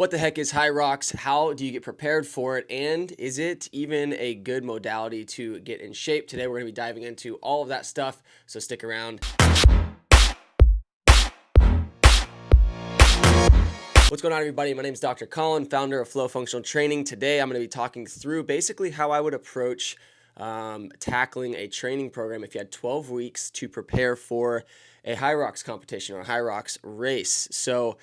What the heck is Hyrox? How do you get prepared for it? And is it even a good modality to get in shape? Today, we're going to be diving into all of that stuff. So stick around. What's going on, everybody? My name is Dr. Colin, founder of Flow Functional Training. Today, I'm going to be talking through basically how I would approach tackling a training program if you had 12 weeks to prepare for a Hyrox competition or a Hyrox race. So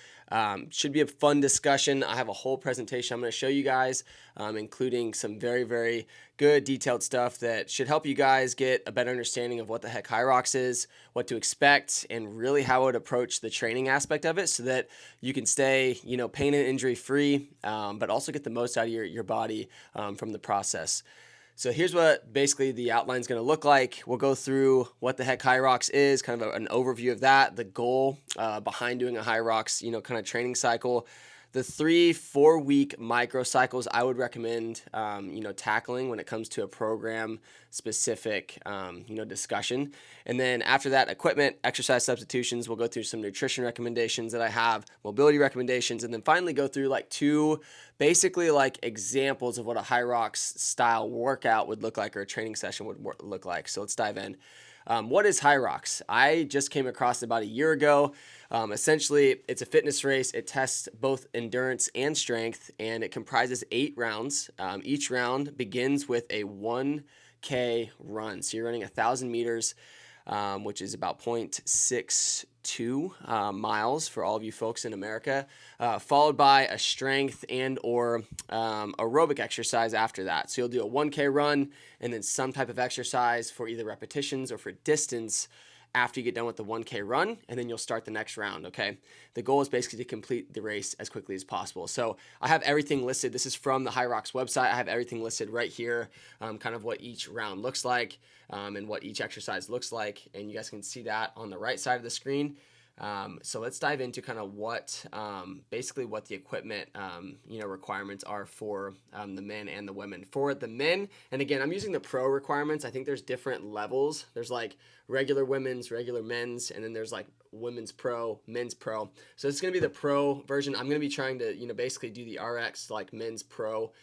should be a fun discussion. I have a whole presentation I'm going to show you guys, including some very, very good detailed stuff that should help you guys get a better understanding of what the heck Hyrox is, what to expect, and really how I would approach the training aspect of it so that you can stay, pain and injury free, but also get the most out of your body from the process. So here's what basically the outline is going to look like. We'll go through what the heck Hyrox is, kind of an overview of that, the goal behind doing a Hyrox, kind of training cycle. The 3-4 week microcycles I would recommend, tackling when it comes to a program specific, discussion. And then after that, equipment, exercise substitutions. We'll go through some nutrition recommendations that I have, mobility recommendations, and then finally go through like two basically like examples of what a Hyrox style workout would look like or a training session would look like. So let's dive in. What is Hyrox? I just came across it about a year ago. Essentially, it's a fitness race. It tests both endurance and strength, and it comprises 8 rounds. Each round begins with a 1K run. So you're running 1,000 meters, which is about 0.62 miles for all of you folks in America, followed by a strength and or aerobic exercise after that. So you'll do a 1K run and then some type of exercise for either repetitions or for distance after you get done with the 1K run, and then you'll start the next round, okay? The goal is basically to complete the race as quickly as possible. So I have everything listed. This is from the Hyrox website. I have everything listed right here, kind of what each round looks like and what each exercise looks like, and you guys can see that on the right side of the screen. So let's dive into kind of what basically what the equipment requirements are for the men and the women. For the men, and again, I'm using the pro requirements. I think there's different levels. There's like regular women's, regular men's, and then there's like women's pro, men's pro. So it's going to be the pro version. I'm going to be trying to basically do the RX like men's pro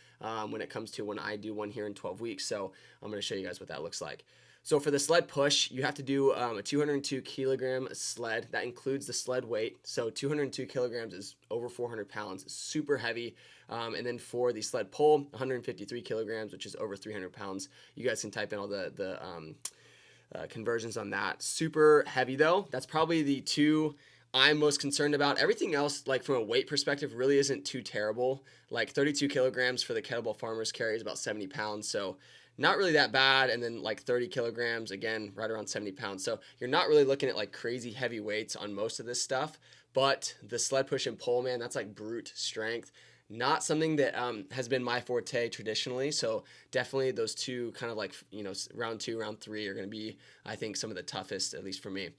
when it comes to when I do one here in 12 weeks. So I'm going to show you guys what that looks like. So for the sled push, you have to do a 202 kilogram sled. That includes the sled weight. So 202 kilograms is over 400 pounds, super heavy. And then for the sled pull, 153 kilograms, which is over 300 pounds. You guys can type in all the conversions on that. Super heavy though. That's probably the two I'm most concerned about. Everything else, like from a weight perspective, really isn't too terrible. Like 32 kilograms for the kettlebell farmer's carry is about 70 pounds. So not really that bad. And then like 30 kilograms, again, right around 70 pounds. So you're not really looking at like crazy heavy weights on most of this stuff. But the sled push and pull, man, that's like brute strength. Not something that has been my forte traditionally. So definitely those two kind of like, round 2, round 3 are going to be, I think, some of the toughest, at least for me.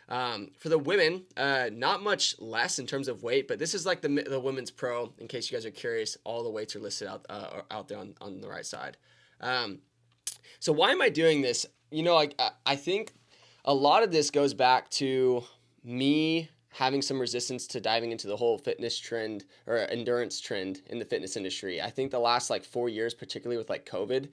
For the women, not much less in terms of weight, but this is like the women's pro. In case you guys are curious, all the weights are listed out there on the right side. So why am I doing this? I think a lot of this goes back to me having some resistance to diving into the whole fitness trend or endurance trend in the fitness industry. I think the last like 4 years, particularly with like COVID,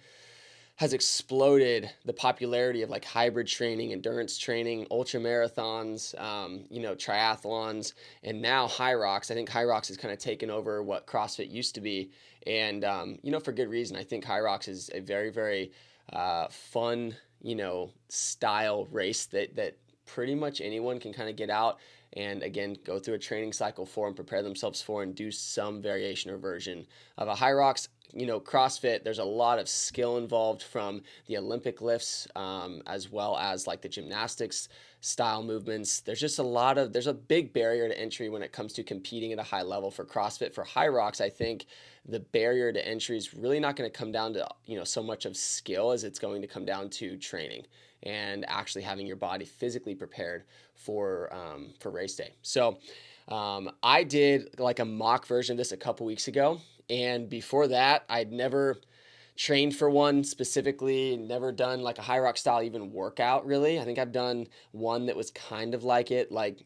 has exploded the popularity of like hybrid training, endurance training, ultra marathons, triathlons, and now Hyrox. I think Hyrox has kind of taken over what CrossFit used to be, and for good reason. I think Hyrox is a very, very fun, style race that pretty much anyone can kind of get out and again go through a training cycle for and prepare themselves for and do some variation or version of a Hyrox. CrossFit, there's a lot of skill involved from the Olympic lifts as well as like the gymnastics style movements. There's a big barrier to entry when it comes to competing at a high level for CrossFit. For Hyrox, I think the barrier to entry is really not going to come down to, so much of skill as it's going to come down to training and actually having your body physically prepared for race day. So I did like a mock version of this a couple weeks ago. And before that, I'd never trained for one specifically, never done like a Hyrox style even workout really. I think I've done one that was kind of like it, like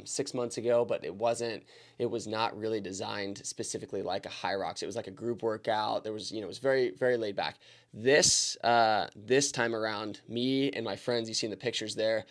6 months ago, but it was not really designed specifically like a Hyrox. It was like a group workout. There was, it was very, very laid back. This time around, me and my friends, you see in the pictures there,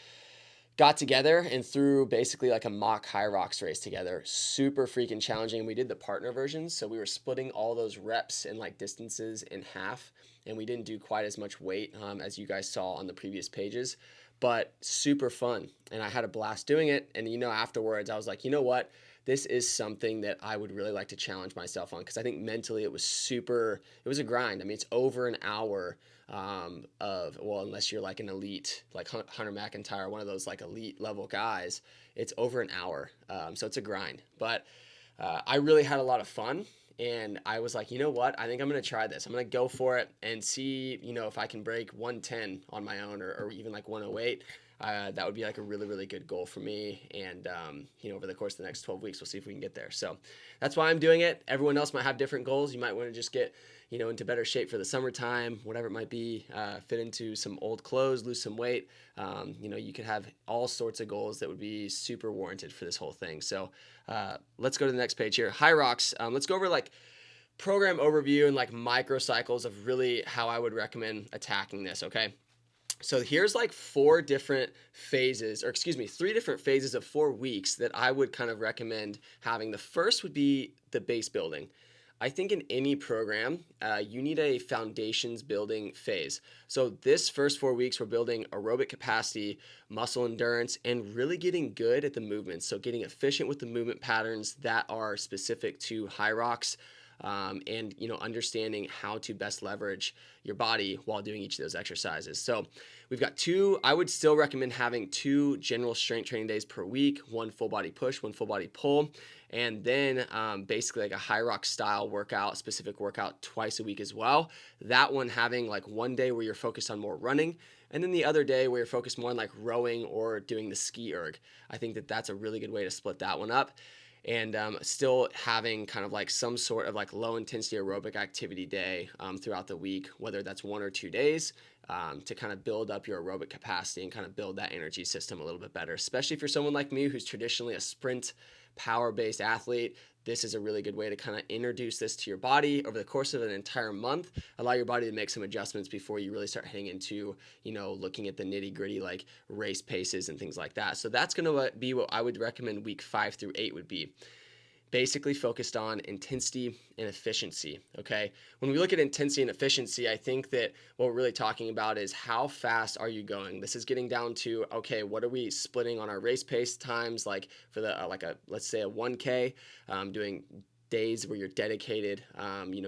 got together and threw basically like a mock Hyrox race together. Super freaking challenging. We did the partner versions, so we were splitting all those reps and like distances in half, and we didn't do quite as much weight as you guys saw on the previous pages, but super fun. And I had a blast doing it. And afterwards I was like, you know what? This is something that I would really like to challenge myself on, because I think mentally it was a grind. I mean, it's over an hour unless you're like an elite, like Hunter McIntyre, one of those like elite level guys, it's over an hour. So it's a grind, but I really had a lot of fun. And I was like, you know what? I think I'm going to try this. I'm going to go for it and see, if I can break 110 on my own, or even like 108. That would be like a really, really good goal for me. And, over the course of the next 12 weeks, we'll see if we can get there. So that's why I'm doing it. Everyone else might have different goals. You might want to just get, into better shape for the summertime, whatever it might be, fit into some old clothes, lose some weight. You could have all sorts of goals that would be super warranted for this whole thing. So let's go to the next page here. Hyrox. Let's go over like program overview and like microcycles of really how I would recommend attacking this. Okay. So here's like 3 different phases of 4 weeks that I would kind of recommend having. The first would be the base building. I think in any program, you need a foundations building phase. So this first 4 weeks, we're building aerobic capacity, muscle endurance, and really getting good at the movements. So getting efficient with the movement patterns that are specific to Hyrox. And understanding how to best leverage your body while doing each of those exercises. So we've got I would still recommend having 2 general strength training days per week, 1 full body push, 1 full body pull, and then basically like a Hyrox style workout, specific workout twice a week as well. That one having like 1 day where you're focused on more running, and then the other day where you're focused more on like rowing or doing the ski erg. I think that's a really good way to split that one up. And still having kind of like some sort of like low intensity aerobic activity day throughout the week, whether that's 1 or 2 days, to kind of build up your aerobic capacity and kind of build that energy system a little bit better. Especially if you're someone like me who's traditionally a sprint power-based athlete, this is a really good way to kind of introduce this to your body over the course of an entire month, allow your body to make some adjustments before you really start heading into, looking at the nitty gritty, like race paces and things like that. So that's going to be what I would recommend week 5 through 8 would be. Basically focused on intensity and efficiency, okay? When we look at intensity and efficiency, I think that what we're really talking about is how fast are you going? This is getting down to, okay, what are we splitting on our race pace times, like for the, let's say a 1K, doing days where you're dedicated,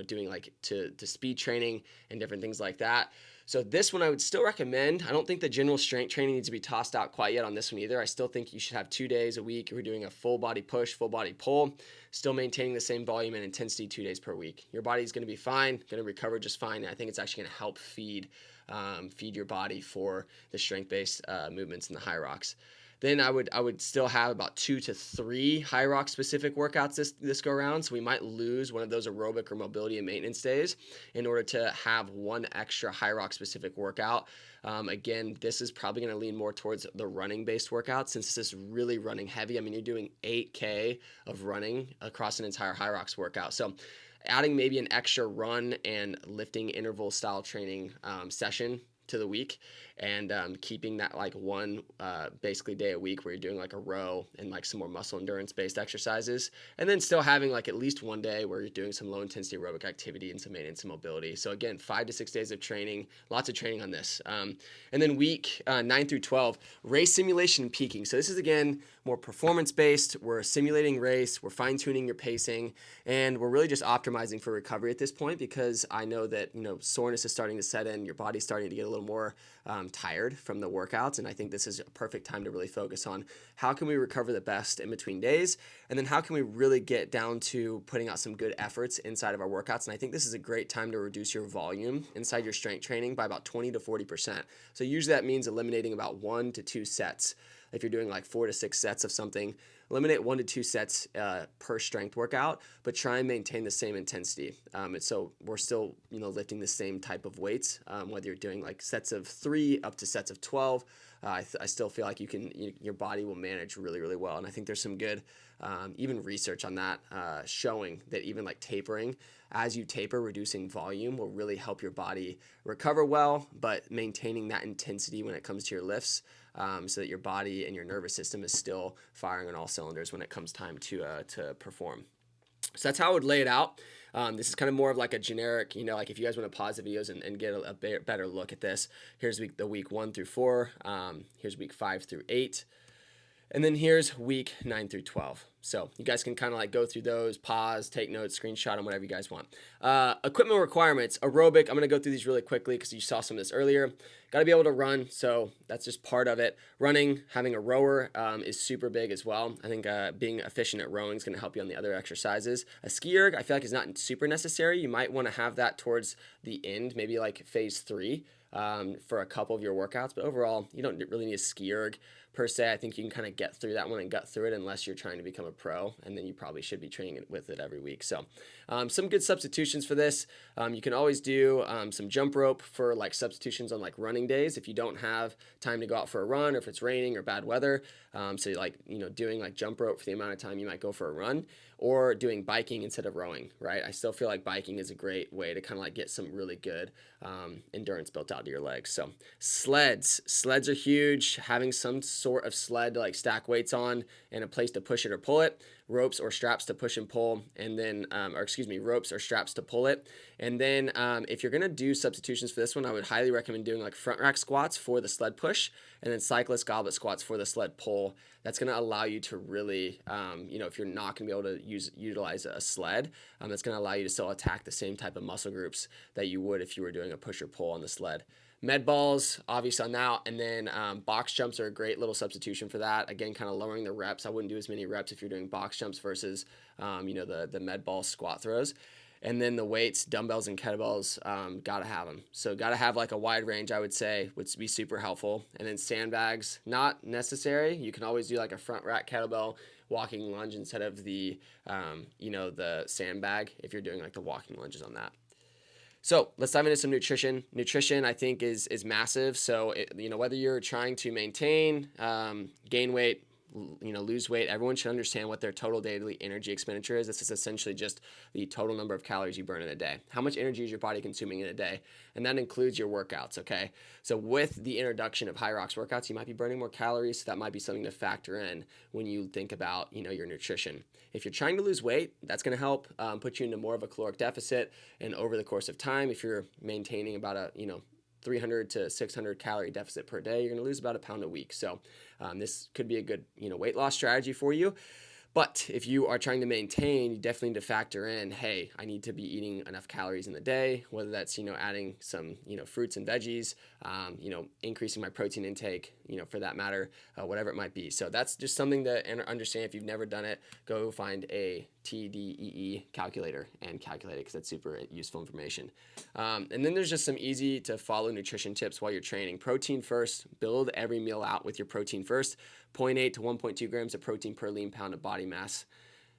doing like to speed training and different things like that. So this one I would still recommend. I don't think the general strength training needs to be tossed out quite yet on this one either. I still think you should have 2 days a week. We're doing a full body push, full body pull, still maintaining the same volume and intensity 2 days per week. Your body's going to be fine, going to recover just fine. And I think it's actually going to help feed your body for the strength-based movements in the Hyrox. Then I would still have about 2 to 3 Hyrox specific workouts this go around. So we might lose one of those aerobic or mobility and maintenance days in order to have 1 extra Hyrox specific workout. Again, this is probably going to lean more towards the running based workout, since this is really running heavy. I mean, you're doing 8K of running across an entire Hyrox workout. So adding maybe an extra run and lifting interval style training session to the week, and keeping that like 1 basically day a week where you're doing like a row and like some more muscle endurance based exercises, and then still having like at least 1 day where you're doing some low intensity aerobic activity and some maintenance and mobility. So again, 5 to 6 days of training, lots of training on this. And then week 9 through 12, race simulation and peaking. So this is again more performance based. We're simulating race, we're fine tuning your pacing, and we're really just optimizing for recovery at this point, because I know that soreness is starting to set in, your body's starting to get a little more tired from the workouts, and I think this is a perfect time to really focus on how can we recover the best in between days, and then how can we really get down to putting out some good efforts inside of our workouts. And I think this is a great time to reduce your volume inside your strength training by about 20 to 40%. So usually that means eliminating about 1 to 2 sets if you're doing like 4 to 6 sets of something, eliminate 1 to 2 sets per strength workout, but try and maintain the same intensity. And so we're still, lifting the same type of weights, whether you're doing like sets of 3 up to sets of 12. I still feel like your body will manage really, really well. And I think there's some good, even research on that, showing that even like tapering, as you taper, reducing volume will really help your body recover well, but maintaining that intensity when it comes to your lifts, so that your body and your nervous system is still firing on all cylinders when it comes time to perform. So that's how I would lay it out. This is kind of more of like a generic, like if you guys want to pause the videos and get a better look at this, here's the week 1 through 4, here's week 5 through 8, and then here's week 9 through 12. So you guys can kind of like go through those, pause, take notes, screenshot them, whatever you guys want. Equipment requirements, aerobic. I'm going to go through these really quickly because you saw some of this earlier. Got to be able to run, so that's just part of it. Running, having a rower is super big as well. I think being efficient at rowing is going to help you on the other exercises. A ski erg, I feel like is not super necessary. You might want to have that towards the end, maybe like phase 3. For a couple of your workouts, but overall, you don't really need a ski erg per se. I think you can kind of get through that one and gut through it unless you're trying to become a pro, and then you probably should be training with it every week. So some good substitutions for this. You can always do some jump rope for like substitutions on like running days if you don't have time to go out for a run, or if it's raining or bad weather. So like, doing like jump rope for the amount of time you might go for a run, or doing biking instead of rowing, right? I still feel like biking is a great way to kind of like get some really good endurance built out to your legs. So sleds are huge. Having some sort of sled to like stack weights on and a place to push it or pull it. Ropes or straps to push and pull, and then, ropes or straps to pull it. And then if you're gonna do substitutions for this one, I would highly recommend doing like front rack squats for the sled push, and then cyclist goblet squats for the sled pull. That's gonna allow you to really, if you're not gonna be able to utilize a sled, that's gonna allow you to still attack the same type of muscle groups that you would if you were doing a push or pull on the sled. Med balls, obviously on that, and then box jumps are a great little substitution for that. Again, kind of lowering the reps. I wouldn't do as many reps if you're doing box jumps versus, the med ball squat throws. And then the weights, dumbbells and kettlebells, gotta have them. So gotta have like a wide range, I would say, would be super helpful. And then sandbags, not necessary. You can always do like a front rack kettlebell walking lunge instead of the, the sandbag if you're doing like the walking lunges on that. So let's dive into some nutrition. Nutrition, I think, is massive. So, whether you're trying to maintain, gain weight, lose weight, everyone should understand what their total daily energy expenditure is. This is essentially just the total number of calories you burn in a day. How much energy is your body consuming in a day? And that includes your workouts, okay? So with the introduction of Hyrox workouts, you might be burning more calories. So that might be something to factor in when you think about, your nutrition. If you're trying to lose weight, that's going to help put you into more of a caloric deficit. And over the course of time, if you're maintaining about a, 300 to 600 calorie deficit per day, you're going to lose about a pound a week. So this could be a good, weight loss strategy for you. But if you are trying to maintain, you definitely need to factor in, hey, I need to be eating enough calories in the day, whether that's, adding some, fruits and veggies, increasing my protein intake, for that matter, whatever it might be. So that's just something to understand. If you've never done it, go find a TDEE calculator and calculate it, because that's super useful information. And then there's just some easy to follow nutrition tips while you're training. Protein first, build every meal out with your protein first. 0.8 to 1.2 grams of protein per lean pound of body mass.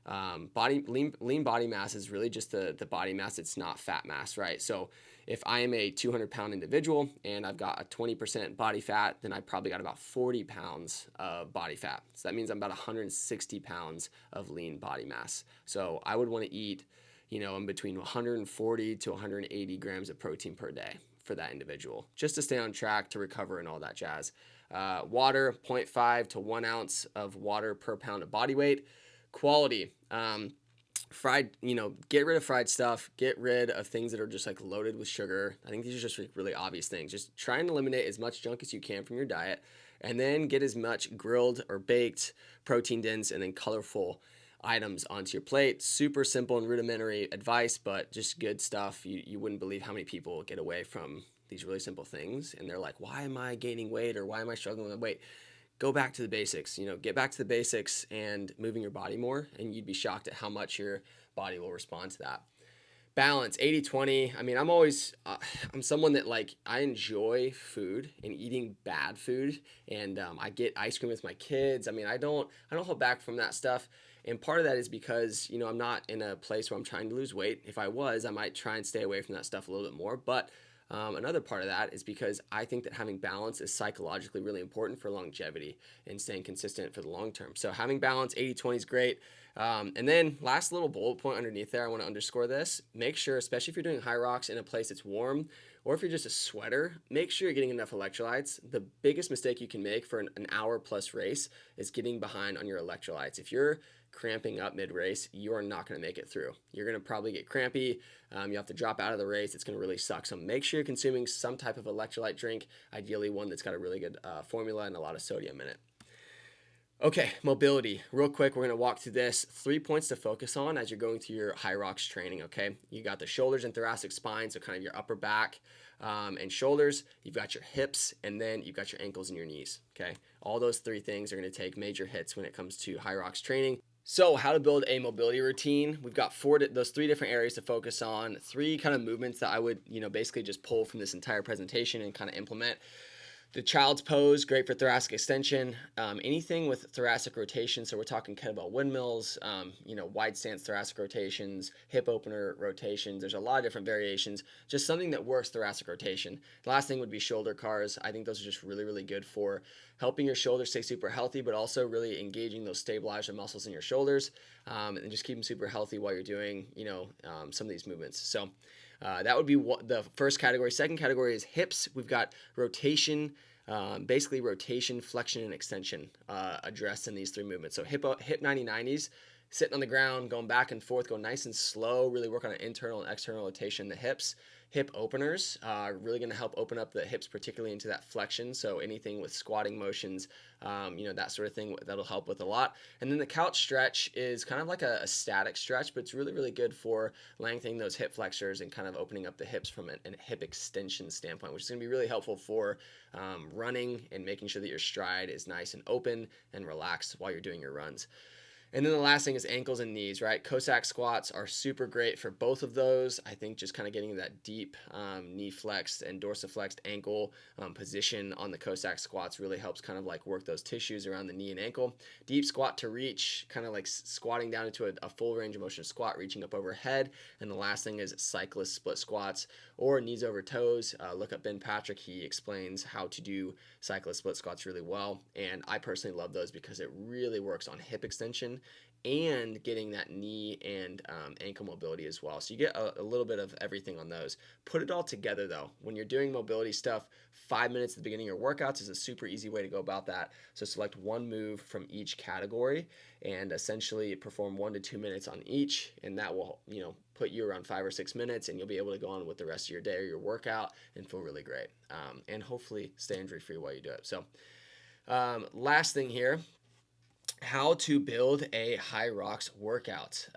Lean body mass is really just the body mass. It's not fat mass, right? So if I am a 200-pound individual and I've got a 20% body fat, then I probably got about 40 pounds of body fat. So that means I'm about 160 pounds of lean body mass. So I would want to eat, in between 140 to 180 grams of protein per day for that individual, just to stay on track to recover and all that jazz. Water, 0.5 to 1 ounce of water per pound of body weight. Quality, fried, get rid of fried stuff, get rid of things that are just like loaded with sugar. I think these are just really obvious things. Just try and eliminate as much junk as you can from your diet, and then get as much grilled or baked, protein dense, and then colorful items onto your plate. Super simple and rudimentary advice, but just good stuff. You wouldn't believe how many people get away from these really simple things, and they're like, why am I gaining weight, or why am I struggling with weight? Go back to the basics, get back to the basics and moving your body more, and you'd be shocked at how much your body will respond to that. Balance 80-20. I mean, I'm someone that like I enjoy food and eating bad food, and I get ice cream with my kids. I mean, I don't hold back from that stuff. And part of that is because, I'm not in a place where I'm trying to lose weight. If I was, I might try and stay away from that stuff a little bit more. But another part of that is because I think that having balance is psychologically really important for longevity and staying consistent for the long term. So having balance 80-20 is great. And then last little bullet point underneath there, I want to underscore this. Make sure, especially if you're doing Hyrox in a place that's warm, or if you're just a sweater, make sure you're getting enough electrolytes. The biggest mistake you can make for an hour plus race is getting behind on your electrolytes. If you're cramping up mid-race, you're not going to make it through. You're going to probably get crampy. You have to drop out of the race. It's going to really suck. So make sure you're consuming some type of electrolyte drink, ideally one that's got a really good formula and a lot of sodium in it. Okay, mobility. Real quick, we're going to walk through this. 3 points to focus on as you're going through your Hyrox training, okay? You got the shoulders and thoracic spine, so kind of your upper back and shoulders. You've got your hips, and then you've got your ankles and your knees, okay? All those 3 things are going to take major hits when it comes to Hyrox training. So how to build a mobility routine. We've got those 3 different areas to focus on, 3 kind of movements that I would, basically just pull from this entire presentation and kind of implement. The child's pose, great for thoracic extension. Anything with thoracic rotation, so we're talking kettlebell windmills, wide stance thoracic rotations, hip opener rotations. There's a lot of different variations. Just something that works thoracic rotation. The last thing would be shoulder cars. I think those are just really, really good for helping your shoulders stay super healthy, but also really engaging those stabilizer muscles in your shoulders, and just keep them super healthy while you're doing, some of these movements. So that would be the first category. Second category is hips. We've got rotation, basically rotation, flexion, and extension addressed in these 3 movements. So hip 90-90s, sitting on the ground, going back and forth, going nice and slow, really work on an internal and external rotation in the hips. Hip openers are really going to help open up the hips, particularly into that flexion. So anything with squatting motions, that sort of thing, that'll help with a lot. And then the couch stretch is kind of like a static stretch, but it's really, really good for lengthening those hip flexors and kind of opening up the hips from a hip extension standpoint, which is going to be really helpful for running and making sure that your stride is nice and open and relaxed while you're doing your runs. And then the last thing is ankles and knees, right? Cossack squats are super great for both of those. I think just kind of getting that deep knee flexed and dorsiflexed ankle position on the Cossack squats really helps kind of like work those tissues around the knee and ankle. Deep squat to reach, kind of like squatting down into a full range of motion squat, reaching up overhead. And the last thing is cyclist split squats or knees over toes. Look up Ben Patrick. He explains how to do cyclist split squats really well. And I personally love those because it really works on hip extension and getting that knee and ankle mobility as well. So you get a little bit of everything on those. Put it all together though. When you're doing mobility stuff, 5 minutes at the beginning of your workouts is a super easy way to go about that. So select one move from each category and essentially perform 1 to 2 minutes on each, and that will, put you around 5 or 6 minutes, and you'll be able to go on with the rest of your day or your workout and feel really great, and hopefully stay injury free while you do it. So last thing here, how to build a Hyrox workout.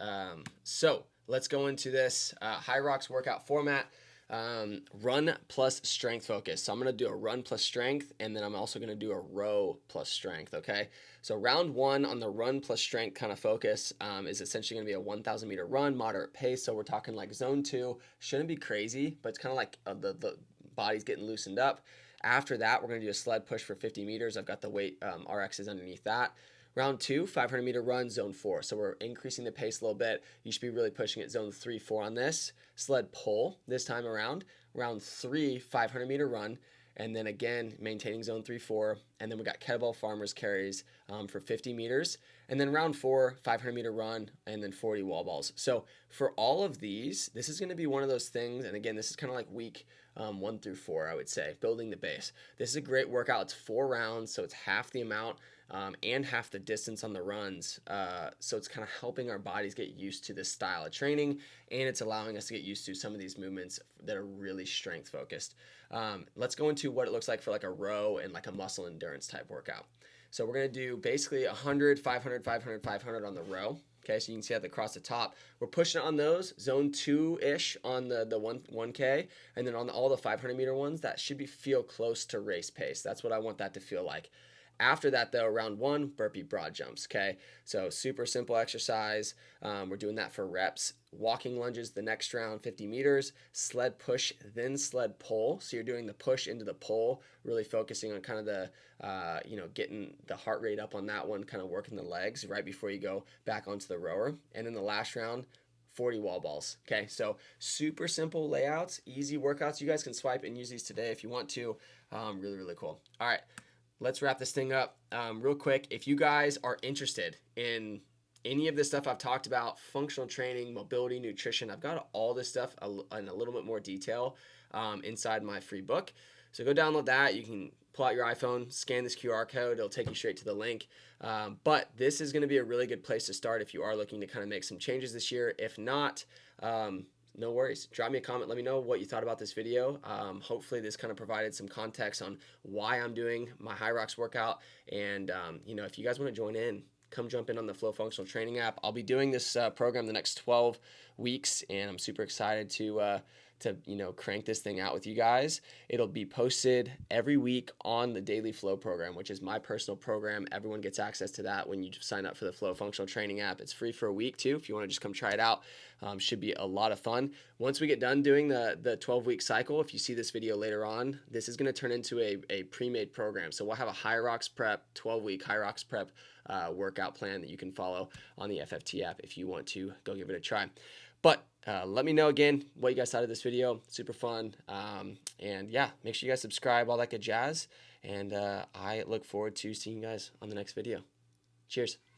So let's go into this Hyrox workout format. Run plus strength focus. So I'm going to do a run plus strength, and then I'm also going to do a row plus strength. Okay. So round 1 on the run plus strength kind of focus is essentially going to be a 1,000 meter run, moderate pace. So we're talking like zone 2, shouldn't be crazy, but it's kind of like the body's getting loosened up. After that, we're going to do a sled push for 50 meters. I've got the weight RXs underneath that. Round 2, 500 meter run, zone 4. So we're increasing the pace a little bit. You should be really pushing it zone 3, 4 on this. Sled pull this time around. Round 3, 500 meter run. And then again, maintaining zone 3, 4. And then we got kettlebell farmers carries for 50 meters. And then round 4, 500 meter run, and then 40 wall balls. So for all of these, this is going to be one of those things. And again, this is kind of like week 1 through 4, I would say, building the base. This is a great workout. It's 4 rounds, so it's half the amount. And half the distance on the runs. So it's kind of helping our bodies get used to this style of training, and it's allowing us to get used to some of these movements that are really strength focused. Let's go into what it looks like for like a row and like a muscle endurance type workout. So we're going to do basically 100, 500, 500, 500 on the row. Okay, so you can see that across the top. We're pushing on those, zone 2-ish on the 1K, and then on all the 500 meter ones, that should feel close to race pace. That's what I want that to feel like. After that though, round 1, burpee broad jumps, okay? So super simple exercise. We're doing that for reps. Walking lunges the next round, 50 meters, sled push, then sled pull. So you're doing the push into the pull, really focusing on kind of the, getting the heart rate up on that one, kind of working the legs right before you go back onto the rower. And then the last round, 40 wall balls. Okay, so super simple layouts, easy workouts. You guys can swipe and use these today if you want to. Really, really cool. All right, let's wrap this thing up real quick. If you guys are interested in any of this stuff I've talked about, functional training, mobility, nutrition, I've got all this stuff in a little bit more detail inside my free book. So go download that. You can pull out your iPhone, scan this QR code. It'll take you straight to the link. But this is going to be a really good place to start if you are looking to kind of make some changes this year. If not, no worries. Drop me a comment. Let me know what you thought about this video. Hopefully this kind of provided some context on why I'm doing my Hyrox workout. And, if you guys want to join in, come jump in on the Flow Functional Training app. I'll be doing this program the next 12 weeks, and I'm super excited to crank this thing out with you guys. It'll be posted every week on the Daily Flow program, which is my personal program. Everyone gets access to that when you sign up for the Flow Functional Training app. It's free for a week too if you want to just come try it out. Should be a lot of fun. Once we get done doing the 12-week cycle, if you see this video later on, this is going to turn into a pre-made program. So we'll have a Hyrox prep, 12-week Hyrox prep workout plan that you can follow on the FFT app if you want to go give it a try. But let me know again what you guys thought of this video. Super fun. And yeah, make sure you guys subscribe, all that good jazz. And I look forward to seeing you guys on the next video. Cheers.